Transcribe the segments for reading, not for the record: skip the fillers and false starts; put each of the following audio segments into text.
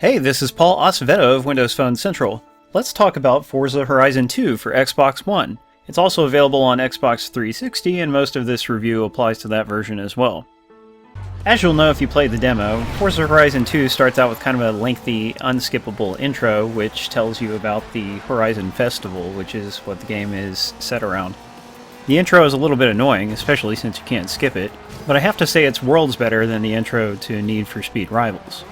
Hey, this is Paul Acevedo of Windows Phone Central. Let's talk about Forza Horizon 2 for Xbox One. It's also available on Xbox 360, and most of this review applies to that version as well. As you'll know if you played the demo, Forza Horizon 2 starts out with kind of a lengthy, unskippable intro, which tells you about the Horizon Festival, which is what the game is set around. The intro is a little bit annoying, especially since you can't skip it, but I have to say it's worlds better than the intro to Need for Speed Rivals.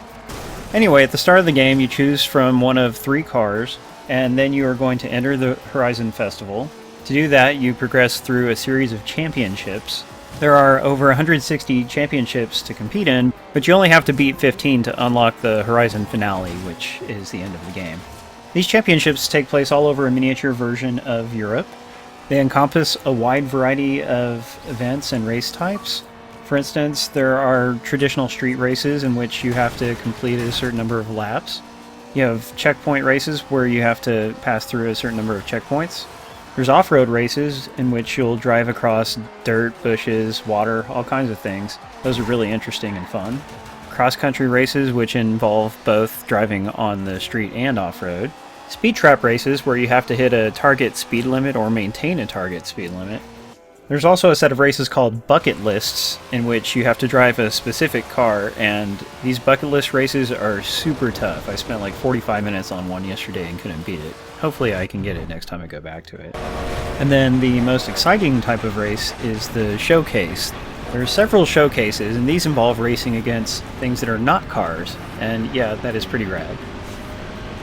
Anyway, at the start of the game, you choose from one of 3 cars, and then you are going to enter the Horizon Festival. To do that, you progress through a series of championships. There are over 160 championships to compete in, but you only have to beat 15 to unlock the Horizon Finale, which is the end of the game. These championships take place all over a miniature version of Europe. They encompass a wide variety of events and race types. For instance, there are traditional street races in which you have to complete a certain number of laps. You have checkpoint races where you have to pass through a certain number of checkpoints. There's off-road races in which you'll drive across dirt, bushes, water, all kinds of things. Those are really interesting and fun. Cross-country races which involve both driving on the street and off-road. Speed trap races where you have to hit a target speed limit or maintain a target speed limit. There's also a set of races called bucket lists in which you have to drive a specific car, and these bucket list races are super tough. I spent like 45 minutes on one yesterday and couldn't beat it. Hopefully I can get it next time I go back to it. And then the most exciting type of race is the showcase. There are several showcases, and these involve racing against things that are not cars, and yeah, that is pretty rad.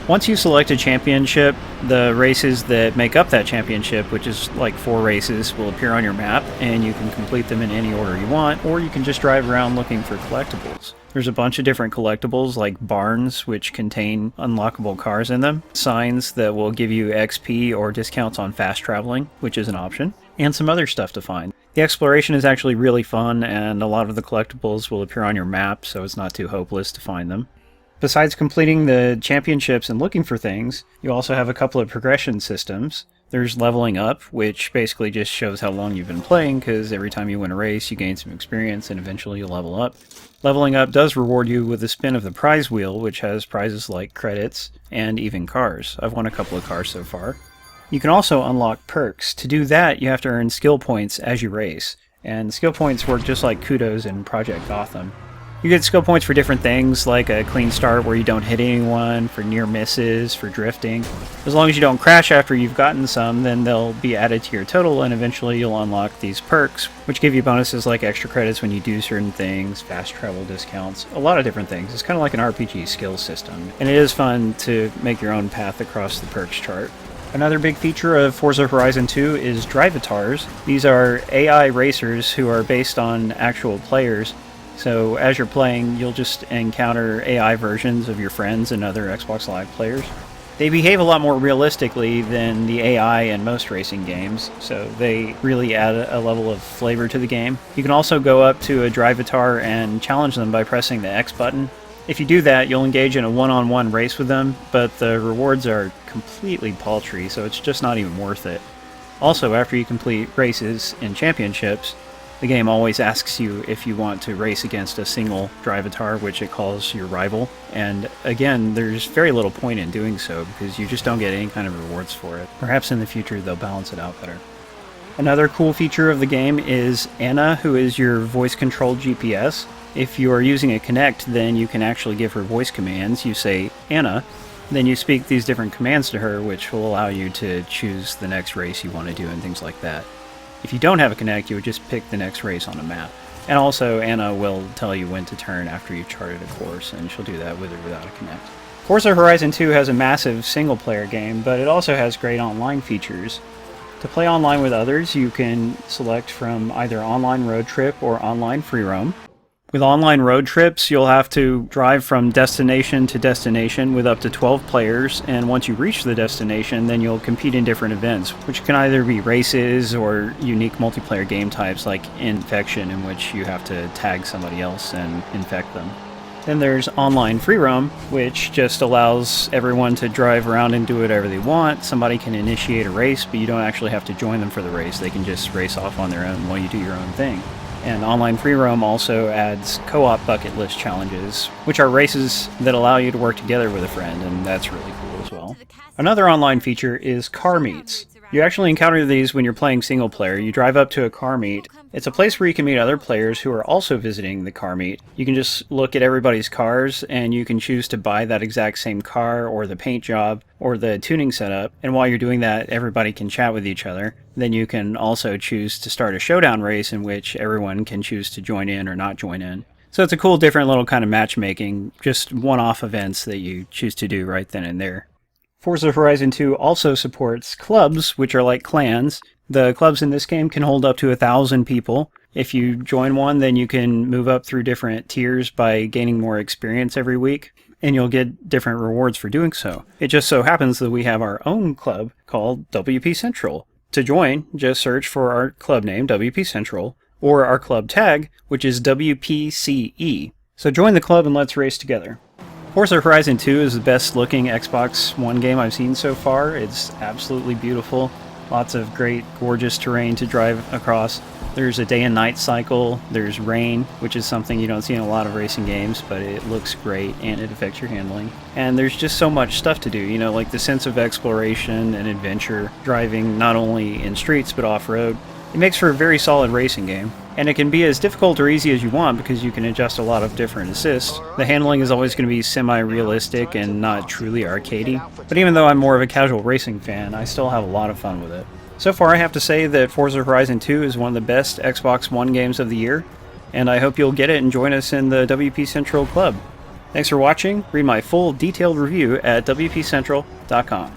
Once you select a championship, the races that make up that championship, which is like 4 races, will appear on your map, and you can complete them in any order you want, or you can just drive around looking for collectibles. There's a bunch of different collectibles like barns, which contain unlockable cars in them, signs that will give you XP or discounts on fast traveling, which is an option, and some other stuff to find. The exploration is actually really fun, and a lot of the collectibles will appear on your map, so it's not too hopeless to find them. Besides completing the championships and looking for things, you also have a couple of progression systems. There's leveling up, which basically just shows how long you've been playing, because every time you win a race, you gain some experience and eventually you'll level up. Leveling up does reward you with a spin of the prize wheel, which has prizes like credits and even cars. I've won a couple of cars so far. You can also unlock perks. To do that, you have to earn skill points as you race, and skill points work just like kudos in Project Gotham. You get skill points for different things, like a clean start where you don't hit anyone, for near misses, for drifting. As long as you don't crash after you've gotten some, then they'll be added to your total, and eventually you'll unlock these perks, which give you bonuses like extra credits when you do certain things, fast travel discounts, a lot of different things. It's kind of like an RPG skills system, and it is fun to make your own path across the perks chart. Another big feature of Forza Horizon 2 is Drivatars. These are AI racers who are based on actual players. So as you're playing, you'll just encounter AI versions of your friends and other Xbox Live players. They behave a lot more realistically than the AI in most racing games, so they really add a level of flavor to the game. You can also go up to a Drivatar and challenge them by pressing the X button. If you do that, you'll engage in a one-on-one race with them, but the rewards are completely paltry, so it's just not even worth it. Also, after you complete races and championships, the game always asks you if you want to race against a single Drivatar, which it calls your rival. And again, there's very little point in doing so because you just don't get any kind of rewards for it. Perhaps in the future they'll balance it out better. Another cool feature of the game is Anna, who is your voice-controlled GPS. If you are using a Kinect, then you can actually give her voice commands. You say, Anna, then you speak these different commands to her, which will allow you to choose the next race you want to do and things like that. If you don't have a Kinect, you would just pick the next race on a map. And also, Anna will tell you when to turn after you've charted a course, and she'll do that with or without a Kinect. Forza Horizon 2 has a massive single-player game, but it also has great online features. To play online with others, you can select from either online road trip or online free roam. With online road trips, you'll have to drive from destination to destination with up to 12 players, and once you reach the destination, then you'll compete in different events, which can either be races or unique multiplayer game types like Infection, in which you have to tag somebody else and infect them. Then there's online free roam, which just allows everyone to drive around and do whatever they want. Somebody can initiate a race, but you don't actually have to join them for the race. They can just race off on their own while you do your own thing. And Online Free Roam also adds co-op bucket list challenges, which are races that allow you to work together with a friend, and that's really cool as well. Another online feature is car meets. You actually encounter these when you're playing single player. You drive up to a car meet. It's a place where you can meet other players who are also visiting the car meet. You can just look at everybody's cars and you can choose to buy that exact same car or the paint job or the tuning setup. And while you're doing that, everybody can chat with each other. Then you can also choose to start a showdown race in which everyone can choose to join in or not join in. So it's a cool different little kind of matchmaking, just one-off events that you choose to do right then and there. Forza Horizon 2 also supports clubs, which are like clans. The clubs in this game can hold up to 1,000 people. If you join one, then you can move up through different tiers by gaining more experience every week, and you'll get different rewards for doing so. It just so happens that we have our own club called WP Central. To join, just search for our club name, WP Central, or our club tag, which is WPCE. So join the club and let's race together. Forza Horizon 2 is the best looking Xbox One game I've seen so far. It's absolutely beautiful. Lots of great, gorgeous terrain to drive across. There's a day and night cycle. There's rain, which is something you don't see in a lot of racing games, but it looks great and it affects your handling. And there's just so much stuff to do, you know, like the sense of exploration and adventure, driving not only in streets but off-road. It makes for a very solid racing game, and it can be as difficult or easy as you want because you can adjust a lot of different assists. The handling is always going to be semi-realistic and not truly arcadey, but even though I'm more of a casual racing fan, I still have a lot of fun with it. So far I have to say that Forza Horizon 2 is one of the best Xbox One games of the year, and I hope you'll get it and join us in the WP Central Club. Thanks for watching. Read my full detailed review at WPCentral.com.